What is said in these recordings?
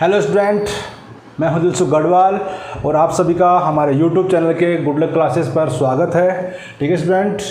Hello student, मैं हूं दिलसुख गढ़वाल और आप सभी का हमारे यूट्यूब चैनल के गुड लक क्लासेस पर स्वागत है। ठीक है स्टूडेंट,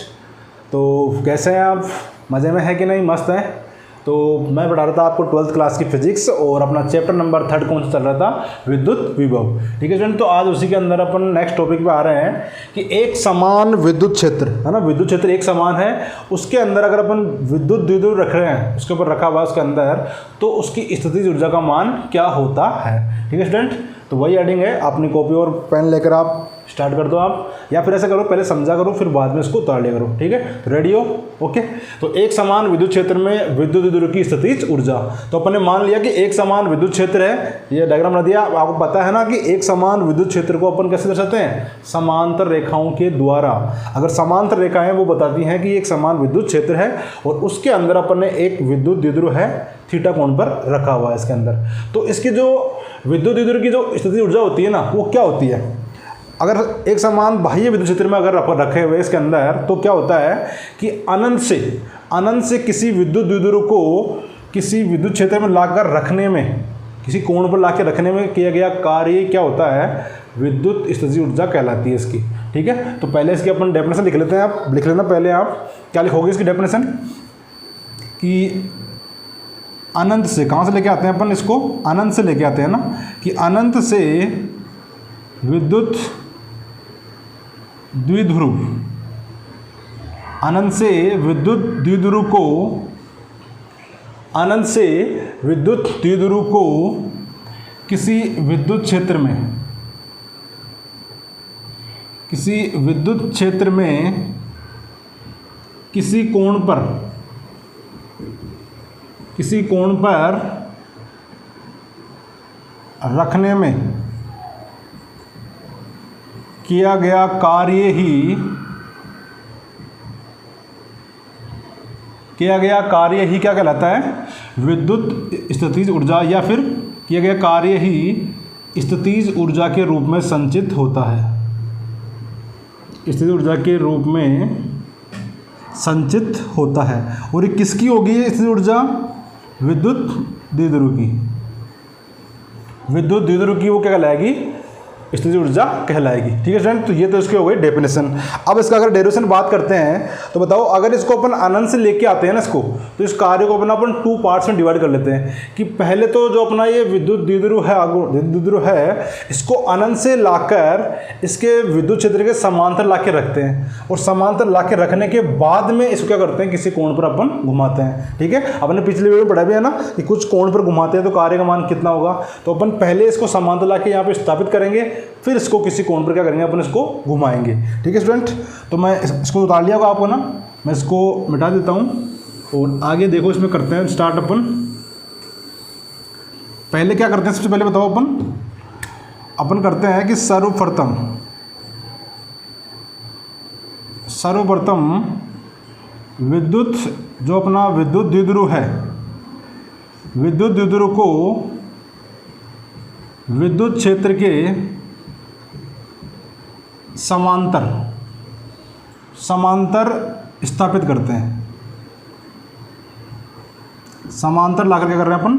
तो कैसे हैं आप? मज़े में हैं कि नहीं? मस्त हैं। तो मैं पढ़ा रहा था आपको 12th क्लास की फिजिक्स और अपना चैप्टर नंबर 3 कौन सा चल रहा था? विद्युत विभव। ठीक है स्टूडेंट, तो आज उसी के अंदर अपन नेक्स्ट टॉपिक पे आ रहे हैं कि एक समान विद्युत क्षेत्र है ना, विद्युत क्षेत्र एक समान है, उसके अंदर अगर अपन विद्युत द्विध्रुव रख रहे हैं, उसके ऊपर रखा हुआ उसके अंदर, तो उसकी स्थितिज ऊर्जा का मान क्या होता है। ठीक है स्टूडेंट, तो वही एडिंग है। अपनी कॉपी और पेन लेकर आप स्टार्ट कर दो आप, या फिर ऐसा करो पहले समझा करो फिर बाद में इसको उतार लिया करो। ठीक है, तो रेडी हो? ओके। तो एक समान विद्युत क्षेत्र में विद्युत द्विध्रुव की स्थितिज ऊर्जा, तो अपन ने मान लिया कि एक समान विद्युत क्षेत्र है, ये डायग्राम बना दिया। आपको पता है ना कि एक समान विद्युत क्षेत्र को अपन कैसे दर्शाते हैं? समांतर रेखाओं के द्वारा। अगर समांतर रेखाएं वो बताती हैं कि एक समान विद्युत क्षेत्र है और उसके अंदर अपन ने एक विद्युत द्विध्रुव है थीटा कोण पर रखा हुआ है इसके अंदर। तो इसकी जो विद्युत द्विध्रुव की जो स्थितिज ऊर्जा होती है ना, वो क्या होती है? अगर एक समान बाह्य विद्युत क्षेत्र में अगर रखे हुए इसके अंदर, तो क्या होता है कि अनंत से किसी विद्युत द्विध्रुव को किसी विद्युत क्षेत्र में लाकर रखने में, किसी कोण पर लाकर रखने में किया गया कार्य क्या होता है? विद्युत स्थितिज ऊर्जा कहलाती है इसकी। ठीक है, तो पहले इसकी अपन डेफिनेशन लिख लेते हैं। आप लिख लेना पहले। आप क्या लिखोगे इसकी डेफिनेशन? कि अनंत से, कहाँ से लेके आते हैं अपन इसको? अनंत से लेके आते हैं ना, कि अनंत से विद्युत द्विध्रुव, अनंत से विद्युत द्विध्रुव को, अनंत से विद्युत द्विध्रुव को किसी विद्युत क्षेत्र में, किसी विद्युत क्षेत्र में किसी कोण पर रखने में किया गया कार्य ही क्या कहलाता है? विद्युत स्थितिज ऊर्जा, या फिर किया गया कार्य ही स्थितिज ऊर्जा के रूप में संचित होता है। स्थितिज ऊर्जा के रूप में संचित होता है। और ये किसकी होगी ये स्थितिज ऊर्जा? विद्युत द्विध्रुव की। विद्युत द्विध्रुव की वो क्या कहलाएगी? स्थितिज ऊर्जा कहलाएगी। ठीक है स्टूडेंट, तो ये तो इसकी हो गई डेफिनेशन। अब इसका अगर डेरिवेशन बात करते हैं तो बताओ, अगर इसको अपन अनंत से लेके आते हैं ना इसको, तो इस कार्य को अपन 2 पार्ट्स में डिवाइड कर लेते हैं। कि पहले तो जो अपना ये विद्युत द्विध्रुव है, इसको अनंत से लाकर इसके विद्युत क्षेत्र के समांतर लाके रखते हैं, और समांतर लाके रखने के बाद में इसको क्या करते हैं? किसी कोण पर अपन घुमाते हैं। ठीक है, अपने पिछले वीडियो में पढ़ा भी है ना कि कुछ कोण पर घुमाते हैं तो कार्य का मान कितना होगा। तो अपन पहले इसको समांतर लाके यहाँ पे स्थापित करेंगे, फिर इसको किसी कोण पर क्या करेंगे? अपन इसको घुमाएंगे। ठीक है स्टूडेंट, तो मैं इसको उतार लिया होगा आपको ना, मैं इसको मिटा देता हूँ और आगे देखो इसमें करते हैं स्टार्ट। अपन पहले क्या करते हैं? सबसे पहले बताओ, अपन करते हैं कि सर्वप्रथम विद्युत, जो अपना विद्युत द्विध्रुव है, विद्युत द्विध्रुव को विद्युत क्षेत्र के समांतर स्थापित करते हैं। समांतर लाकर क्या कर रहे हैं? अपन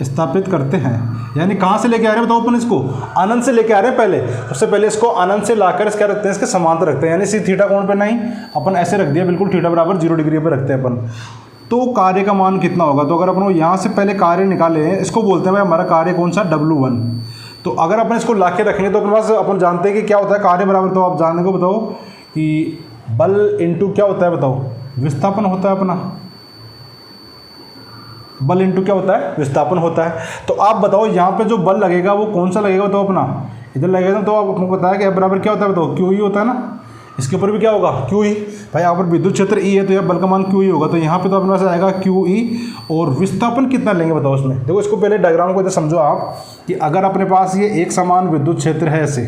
स्थापित करते हैं। यानी कहाँ से लेके आ रहे हैं बताओ? अपन इसको अनंत से लेके आ रहे हैं। पहले सबसे पहले इसको अनंत से लाकर क्या रखते हैं? इसके समांतर रखते हैं। यानी इसी थीटा कोण पे नहीं, अपन ऐसे रख दिया, बिल्कुल थीटा बराबर 0 डिग्री पर रखते हैं अपन। तो कार्य का मान कितना होगा? तो अगर अपन यहाँ से पहले कार्य निकाले, इसको बोलते हैं भाई हमारा कार्य कौन सा? W1। तो अगर अपन इसको लाके रखेंगे तो अपने पास अपन जानते हैं कि क्या होता है कार्य बराबर। तो आप जानने को बताओ कि बल इंटू क्या होता है? बताओ, विस्थापन होता है अपना। बल इंटू क्या होता है? विस्थापन होता है। तो आप बताओ यहाँ पे जो बल लगेगा वो कौन सा लगेगा? तो अपना इधर लगेगा। तो आपको बताया कि बराबर क्या होता है? बताओ, QE होता है ना। इसके ऊपर भी क्या होगा? QE। भाई यहाँ पर विद्युत क्षेत्र E है तो यह बल का मान QE होगा। तो यहाँ पे तो अपने पास आएगा QE। और विस्थापन कितना लेंगे बताओ उसमें? देखो, इसको पहले डायग्राम को इधर समझो आप कि अगर अपने पास ये एक समान विद्युत क्षेत्र है, ऐसे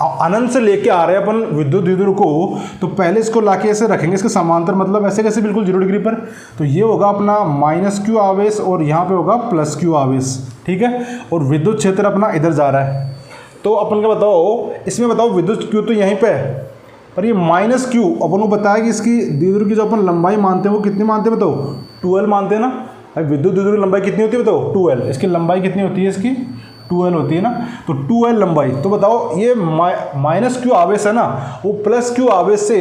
अनंत से लेके आ रहे हैं अपन विद्युत द्विध्रुव को, तो पहले इसको लाके ऐसे रखेंगे इसके समांतर, मतलब ऐसे कैसे? बिल्कुल 0 डिग्री पर। तो ये होगा अपना -Q आवेश और यहाँ पे होगा +Q आवेश। ठीक है, और विद्युत क्षेत्र अपना इधर जा रहा है। तो अपन क्या बताओ इसमें? बताओ विद्युत Q तो यहीं पे है, पर ये -Q अपन को बताया कि इसकी द्विध्रुव की जो अपन लंबाई मानते हैं वो कितनी मानते हैं? बताओ 12 मानते हैं ना। भाई विद्युत द्विध्रुव की लंबाई कितनी होती है बताओ, 2L। इसकी लंबाई कितनी होती है इसकी, 2L होती है ना। तो 2L लंबाई, तो बताओ ये माइनस क्यू आवेश है ना, वो प्लस क्यू आवेश से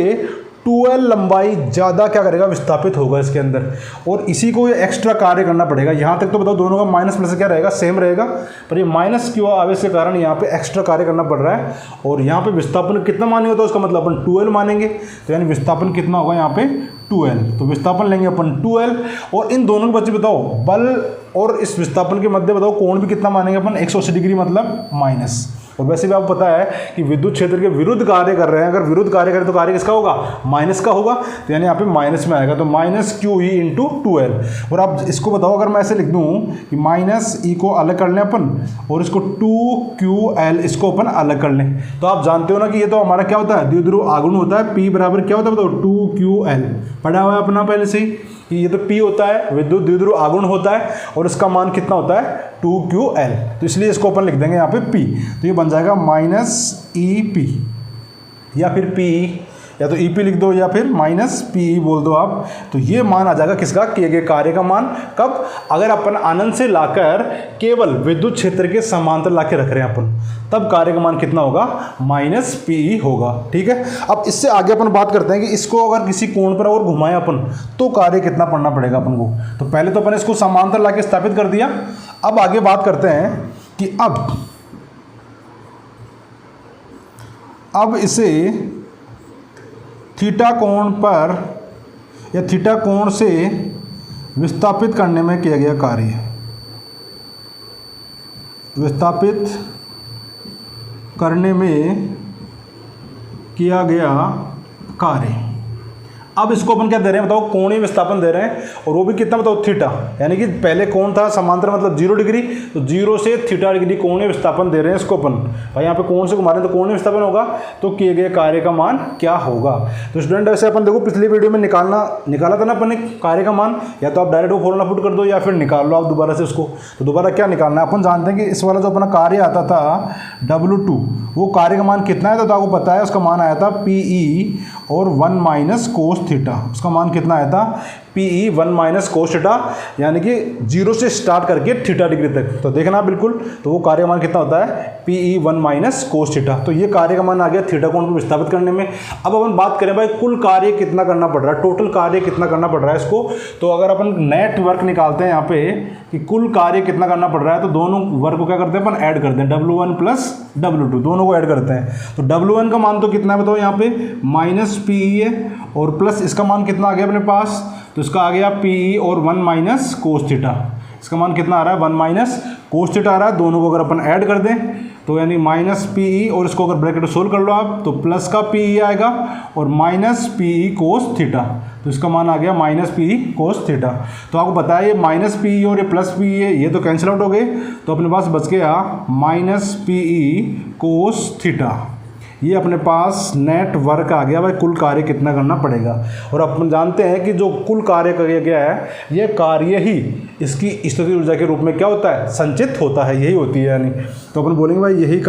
2L लंबाई ज़्यादा क्या करेगा, विस्थापित होगा इसके अंदर, और इसी को ये एक्स्ट्रा कार्य करना पड़ेगा। यहाँ तक तो बताओ दोनों का माइनस प्लस क्या रहेगा, सेम रहेगा, पर ये माइनस क्यू आवेश के कारण यहाँ पे एक्स्ट्रा कार्य करना पड़ रहा है। और यहाँ पे विस्थापन कितना मानेंगे, तो उसका मतलब अपन 2L मानेंगे, तो यानी विस्थापन कितना होगा यहाँ पे 2L। तो विस्थापन लेंगे अपन 2L, और इन दोनों के बच्चे बताओ बल और इस विस्थापन के मध्य बताओ कोण भी कितना मानेंगे अपन, 180 डिग्री मतलब माइनस। और वैसे भी आपको पता है कि विद्युत क्षेत्र के विरुद्ध कार्य कर रहे हैं, अगर विरुद्ध कार्य करें तो कार्य किसका होगा, माइनस का होगा, तो यानी यहाँ पे माइनस में आएगा, तो minus Q E into 2L। और आप इसको बताओ, अगर मैं ऐसे लिख दूँ कि माइनस ई को अलग कर लें अपन, और इसको 2QL इसको अपन अलग कर लें, तो आप जानते हो ना कि ये तो हमारा क्या होता है, द्विध्रुव आघूर्ण होता है। P बराबर क्या होता है बताओ, 2QL पढ़ा हुआ है अपना पहले से ही कि ये तो P होता है, विद्युत द्विध्रुव आघूर्ण होता है, और इसका मान कितना होता है 2QL, तो इसलिए इसको अपन लिख देंगे यहाँ पे P। तो ये बन जाएगा माइनस EP, या फिर PE, या तो EP लिख दो या फिर माइनस PE बोल दो आप। तो ये मान आ जाएगा किसका, किए गए कार्य का मान। कब, अगर अपन अनंत से लाकर केवल विद्युत क्षेत्र के समांतर लाके रख रहे हैं अपन, तब कार्य का मान कितना होगा, माइनस PE होगा। ठीक है, अब इससे आगे अपन बात करते हैं कि इसको अगर किसी कोण पर और घुमाएं अपन तो कार्य कितना पड़ना पड़ेगा अपन को। तो पहले तो अपन इसको समांतर लाके स्थापित कर दिया। अब आगे बात करते हैं कि अब इसे थीटा कोण पर या थीटा कोण से विस्थापित करने में किया गया कार्य, विस्थापित करने में किया गया कार्य। अब इसको अपन क्या दे रहे हैं बताओ, कोणीय विस्थापन दे रहे हैं, और वो भी कितना बताओ, थीटा, यानी कि पहले कोण था समांतर मतलब 0 डिग्री, तो 0 से थीटा डिग्री कोणीय विस्थापन दे रहे हैं इसको अपन। भाई यहाँ पे कोण से घुमा रहे हैं तो कोणीय विस्थापन होगा, तो किए गए कार्य का मान क्या होगा। तो स्टूडेंट ऐसे अपन देखो पिछली वीडियो में निकाला था ना अपन ने कार्य का मान, या तो आप डायरेक्ट वो फॉर्मूला पुट कर दो या फिर निकाल लो आप दोबारा से उसको। तो दोबारा क्या निकालना है, अपन जानते हैं कि इस वाला जो अपना कार्य आता था W2, वो कार्य का मान कितना है, तो आपको पता है उसका मान आया था PE और 1 माइनस कोस थीटा। उसका मान कितना आया था, PE 1 माइनस कोस थीटा, यानी कि 0 से स्टार्ट करके थीटा डिग्री तक। तो देखना बिल्कुल, तो वो कार्य का मान कितना होता है, PE 1 माइनस कोस थीटा। तो ये कार्य का मान आ गया थीटा कोण को विस्थापित करने में। अब अपन बात करें भाई कुल कार्य कितना करना पड़ रहा है, टोटल कार्य कितना करना पड़ रहा है इसको। तो अगर अपन नेट वर्क निकालते हैं यहाँ पे कि कुल कार्य कितना करना पड़ रहा है, तो दोनों वर्क को क्या करते हैं अपन, ऐड करते हैं, W1 प्लस W2 दोनों को ऐड करते हैं। तो W1 का मान तो कितना है बताओ, यहाँ पे माइनस PE है, और प्लस इसका मान कितना आ गया अपने पास, तो इसका आ गया PE और 1 माइनस कोस थीटा। इसका मान कितना आ रहा है, 1 माइनस कोस थीटा आ रहा है। दोनों को अगर अपन ऐड कर दें तो यानी माइनस PE, और इसको अगर ब्रैकेट सोल्व कर लो आप तो प्लस का PE आएगा और माइनस PE कोस थीटा। तो इसका मान आ गया माइनस PE कोस थीटा। तो आपको पता है ये माइनस PE और ये प्लस PE है, ये तो कैंसिल आउट हो गए, तो अपने पास बच गया माइनस PE कोस थीटा। ये अपने पास नेट वर्क आ गया भाई, कुल कार्य कितना करना पड़ेगा। और अपन जानते हैं कि जो कुल कार्य किया गया है, ये कार्य ही इसकी स्थितिज ऊर्जा के रूप में क्या होता है, संचित होता है, यही होती है यानी। तो अपन बोलेंगे भाई यही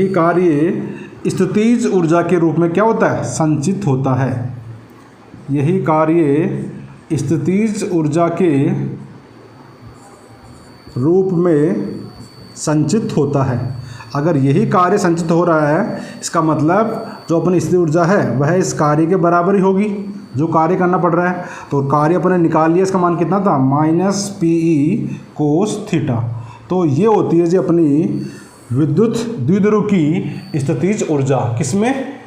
कार्य स्थितिज ऊर्जा के रूप में क्या होता है, संचित होता है। यही कार्य स्थितिज ऊर्जा के रूप में संचित होता है। अगर यही कार्य संचित हो रहा है, इसका मतलब जो अपनी स्थितिज ऊर्जा है वह इस कार्य के बराबर ही होगी जो कार्य करना पड़ रहा है। तो कार्य अपने निकाल लिया, इसका मान कितना था, माइनस PE कोस थीटा। तो ये होती है जी अपनी विद्युत द्विध्रुव की स्थितिज ऊर्जा, किसमें,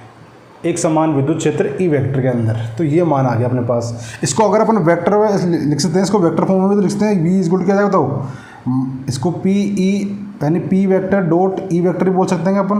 एक समान विद्युत क्षेत्र E वेक्टर के अंदर। तो ये मान आ गया अपने पास। इसको अगर अपन वेक्टर लिख सकते हैं, इसको वेक्टर फॉर्म में भी तो लिख सकते हैं, V इक्वल क्या जाएगा बताओ, इसको PE यानी P vector dot E vector भी बोल सकते हैं अपन,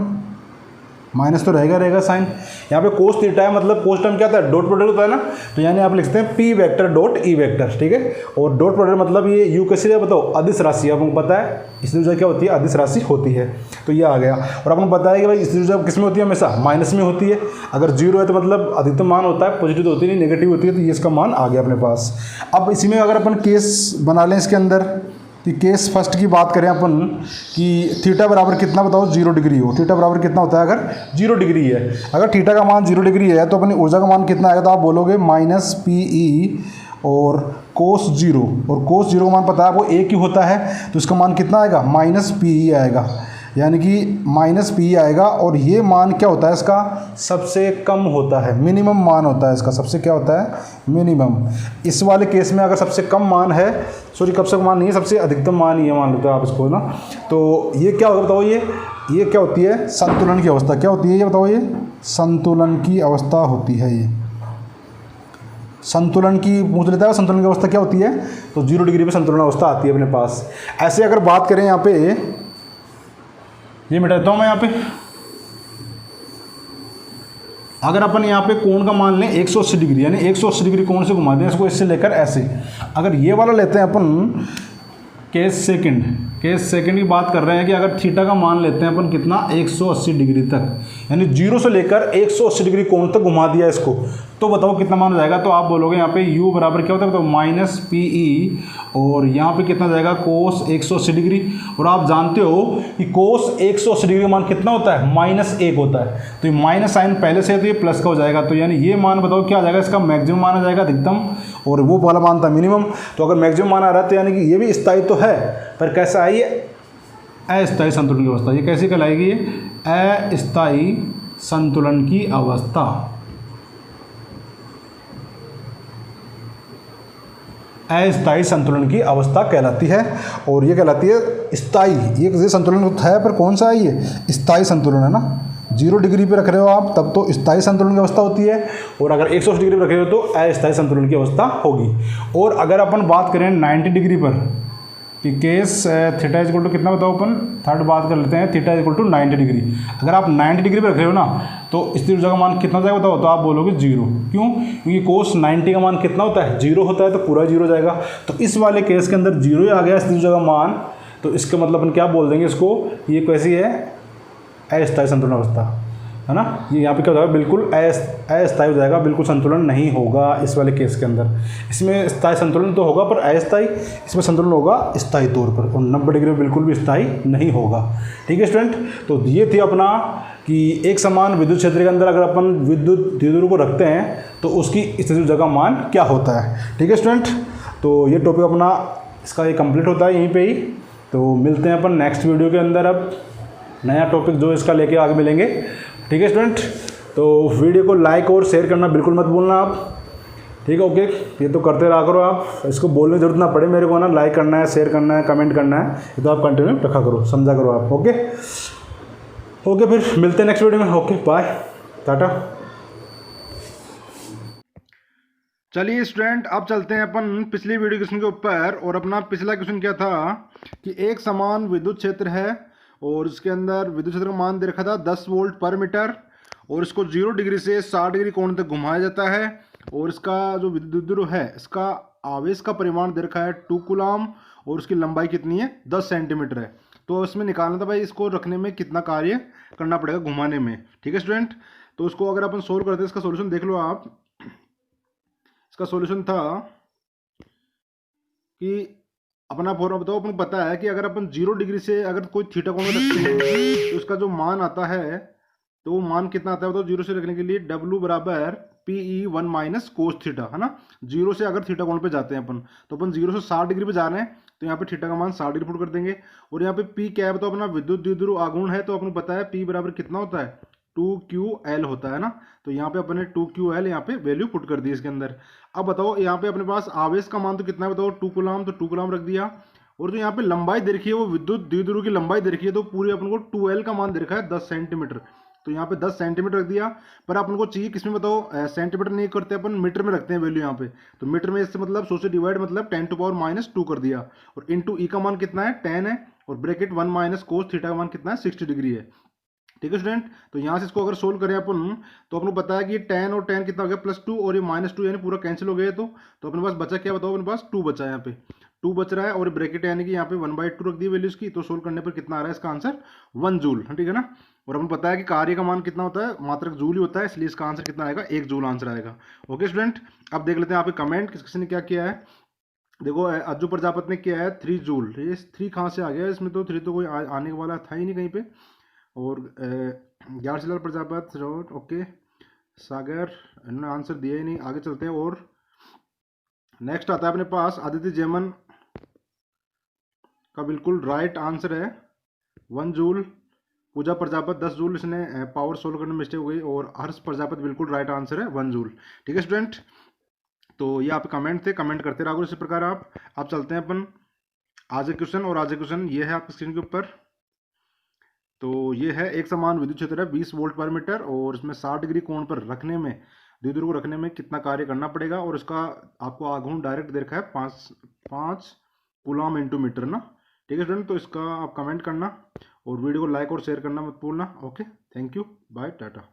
माइनस तो रहेगा साइन। यहाँ पे कोस थीटा है, मतलब कोस टर्म क्या होता है, डॉट प्रोडक्ट होता है ना, तो यानी आप लिखते हैं P vector dot E vector, ठीक है। और डॉट प्रोडक्ट मतलब ये U कैसे है बताओ, अदिश राशि, आपको पता है स्थितिज ऊर्जा क्या होती है, अदिश राशि होती है। तो ये आ गया। और आपको पता है कि भाई स्थितिज ऊर्जा किस में होती है, हमेशा माइनस में होती है। अगर 0 है तो मतलब अधिकतम मान होता है, पॉजिटिव होती नहीं, नेगेटिव होती है। तो ये इसका मान आ गया अपने पास। अब इसी में अगर अपन केस बना लें इसके अंदर, कि केस फर्स्ट की बात करें अपन कि थीटा बराबर कितना बताओ 0 डिग्री हो। थीटा बराबर कितना होता है अगर 0 डिग्री है। अगर थीटा का मान 0 डिग्री है तो अपनी ऊर्जा का मान कितना आएगा, तो आप बोलोगे माइनस पी ई और कोस 0, और कोस 0 का मान पता है आपको ए क्यू होता है, तो इसका मान कितना आएगा माइनस पी ई आएगा, यानी कि माइनस पी आएगा। और ये मान क्या होता है इसका, सबसे कम होता है, मिनिमम मान होता है इसका, सबसे क्या होता है मिनिमम। इस वाले केस में अगर सबसे कम मान है, सॉरी कब से मान नहीं है, सबसे अधिकतम मान ही है मान लेते हो आप इसको ना, तो ये क्या होगा बताओ, ये क्या होती है संतुलन की अवस्था। क्या होती है ये बताओ, ये संतुलन की अवस्था होती है। ये संतुलन की पूछ लेता है, संतुलन की अवस्था क्या होती है, तो 0 डिग्री पे संतुलन अवस्था आती है अपने पास। ऐसे अगर बात करें यहाँ पे, ये मिटा देता हूँ मैं यहाँ पे, अगर अपन यहाँ पे कोण का मान लें 180 डिग्री, यानी 180 डिग्री कोण से घुमा दें इसको, इससे लेकर ऐसे। अगर ये वाला लेते हैं अपन केस सेकंड की बात कर रहे हैं कि अगर थीटा का मान लेते हैं अपन कितना 180 डिग्री तक, यानी 0 से लेकर 180 डिग्री कोण तक घुमा दिया इसको, तो बताओ कितना मान हो जाएगा। तो आप बोलोगे यहाँ पे u बराबर क्या होता है, तो माइनस पी ई, और यहाँ पे कितना जाएगा कोस 180 डिग्री। और आप जानते हो कि कोस 180 डिग्री का मान कितना होता है, -1 होता है। तो ये माइनस साइन पहले से है तो ये प्लस का हो जाएगा, तो यानी ये मान बताओ क्या आ जाएगा, इसका मैक्सिमम मान आ जाएगा अधिकतम, और वो वाला मान था मिनिमम। तो अगर मैक्सिमम मान आ रहा है तो यानी कि ये भी स्थायी तो है, पर कैसा है ये अस्थायी संतुलन की अवस्था। ये कैसी कहलाएगी, ये अस्थायी संतुलन की अवस्था। अस्थायी संतुलन की अवस्था कहलाती है, और ये कहलाती है स्थायी। ये संतुलन है पर कौन सा है, ये स्थायी संतुलन है ना। 0 डिग्री पे रख रहे हो आप तब तो स्थायी संतुलन की अवस्था होती है, और अगर 180 डिग्री पर रख रहे हो तो अस्थायी संतुलन की अवस्था होगी। और अगर अपन बात करें 90 डिग्री पर कि case theta is equal to कितना बताओ, अपन थर्ड बात कर लेते हैं, theta is equal to 90 degree. अगर आप 90 डिग्री पर रख रहे हो ना तो स्थिर ऊर्जा का मान कितना जाएगा बताओ, तो आप बोलोगे 0। क्यों, क्योंकि कोस 90 का मान कितना होता है 0 होता है, तो पूरा 0 जाएगा। तो इस वाले केस के अंदर 0 ही आ गया स्थिर ऊर्जा का मान, तो इसका मतलब अपन क्या बोल देंगे इसको, ये कैसी है अस्थायी संतुलन अवस्था है ना। ये यहाँ पे क्या हो जाएगा, बिल्कुल अस्थायी हो जाएगा, बिल्कुल संतुलन नहीं होगा इस वाले केस के अंदर। इसमें स्थायी संतुलन तो होगा पर अस्थायी, इसमें संतुलन होगा स्थायी तौर पर, और 90 डिग्री में बिल्कुल भी स्थायी नहीं होगा। ठीक है स्टूडेंट, तो ये थी अपना कि एक समान विद्युत क्षेत्र के अंदर अगर अपन विद्युत द्विध्रुव को रखते हैं तो उसकी स्थिर ऊर्जा का मान क्या होता है। ठीक है स्टूडेंट, तो ये टॉपिक अपना इसका ये कंप्लीट होता है यहीं पे ही। तो मिलते हैं अपन नेक्स्ट वीडियो के अंदर, अब नया टॉपिक जो इसका लेके आगे मिलेंगे। ठीक है स्टूडेंट, तो वीडियो को लाइक और शेयर करना बिल्कुल मत भूलना आप। ठीक है, ओके, ये तो करते रहा करो आप, इसको बोलने की जरूरत ना पड़े मेरे को ना, लाइक करना है, शेयर करना है, कमेंट करना है, ये तो आप कंटिन्यू रखा करो, समझा करो आप। ओके ओके, फिर मिलते हैं नेक्स्ट वीडियो में। Okay bye, tata. चलिए स्टूडेंट, अब चलते हैं अपन पिछली वीडियो क्वेश्चन के ऊपर। और अपना पिछला क्वेश्चन क्या था कि एक समान विद्युत क्षेत्र है और इसके अंदर विद्युत क्षेत्र का मान दे रखा था 10 वोल्ट पर मीटर, और इसको 0 डिग्री से 60 डिग्री कोण तक घुमाया जाता है, और इसका जो विद्युत ध्रुव है इसका आवेश का परिमाण दे रखा है 2 कूलम, और उसकी लंबाई कितनी है 10 सेंटीमीटर है। तो इसमें निकालना था भाई इसको रखने में कितना कार्य करना पड़ेगा घुमाने में। ठीक है स्टूडेंट, तो इसको अगर अपन सोल्व करते हैं, इसका सोल्यूशन देख लो आप। इसका सोल्यूशन था कि अपना फॉर्मूला बताओ, अपन पता है कि अगर अपन 0 डिग्री से अगर कोई थीटा कोण रखते हैं तो उसका जो मान आता है, तो वो मान कितना आता है बताओ 0 से रखने के लिए, W बराबर PE1 माइनस कोस थीटा, है ना। 0 से अगर थीटा कोण पे जाते हैं अपन, तो अपन 0 से 60 डिग्री पे जा रहे हैं, तो यहाँ पे थीटा का मान 60 डिग्री पुट कर देंगे। और यहाँ पे P क्या है तो अपना विद्युत द्विध्रुव आघूर्ण है, तो अपन पता है P बराबर कितना होता है 2QL होता है ना। तो यहाँ पे अपने 2QL यहाँ पे वैल्यू पुट कर दी इसके अंदर। अब बताओ यहाँ पे अपने पास आवेश का मान तो कितना है बताओ 2 कूलम, तो 2 कूलम रख दिया। और जो यहाँ पे लंबाई दे रखी है वो विद्युत द्विध्रुव की लंबाई दे रखी है, तो पूरी अपन को 2L का मान दे रखा है 10 सेंटीमीटर, तो यहाँ पे 10 सेंटीमीटर रख दिया। पर अपन को चाहिए किसमें बताओ, सेंटीमीटर नहीं करते अपन, मीटर में रखते हैं वैल्यू यहाँ पे। तो मीटर में इससे मतलब 100 से डिवाइड मतलब 10⁻⁻2 कर दिया, और इंटू ई का मान कितना है 10 है, और ब्रैकेट 1 माइनस कोस थीटा का मान कितना है 60 डिग्री है। ठीक है स्टूडेंट, तो यहाँ से इसको अगर सोल्व करें अपन, तो अपन को पता है कि 10 और 10 कितना हो गया +2, और ये -2 यानी पूरा कैंसिल हो गया। तो अपने पास बचा क्या बताओ, अपने पास 2 बचा है, यहाँ पे 2 बच रहा है, और ब्रैकेट यानी कि यहाँ पे 1/2 रख दी वैल्यूज की। तो सोल्व करने पर कितना आ रहा है इसका आंसर 1 जूल, ठीक है ना। और अपन पता है कि कार्य का मान कितना होता है, मात्रक जूल ही होता है, इसलिए इसका आंसर कितना आएगा 1 जूल आंसर आएगा। ओके स्टूडेंट, अब देख लेते हैं यहाँ पे कमेंट किस किसी ने क्या किया है। देखो अज्जू प्रजापति ने किया है 3 जूल। ये 3 कहाँ से आ गया? इसमें तो 3 तो कोई आने वाला था ही नहीं कहीं पे। और ग्यारसीलाल प्रजापति रोड, ओके। सागर, इन्होंने आंसर दिया ही नहीं। आगे चलते हैं। और नेक्स्ट आता है अपने पास आदित्य जैमन का बिल्कुल राइट आंसर है 1 जूल। पूजा प्रजापति 10 जूल, इसने पावर सोल्व करने में मिस्टेक हो गई। और हर्ष प्रजापति बिल्कुल राइट आंसर है 1 जूल। ठीक है स्टूडेंट, तो ये आपके कमेंट थे, कमेंट करते रहो इसी प्रकार। आप चलते हैं अपन आज के क्वेश्चन। और आज के क्वेश्चन ये है आपकी स्क्रीन के ऊपर। तो ये है एक समान विद्युत क्षेत्र है 20 वोल्ट पर मीटर, और इसमें 60 डिग्री कोण पर रखने में, द्विध्रुव को रखने में कितना कार्य करना पड़ेगा। और इसका आपको आघूर्ण डायरेक्ट दे रखा है 5 कूलम इंटू मीटर ना। ठीक है स्टूडेंट, तो इसका आप कमेंट करना और वीडियो को लाइक और शेयर करना मत भूलना। Okay, thank you, bye, Tata.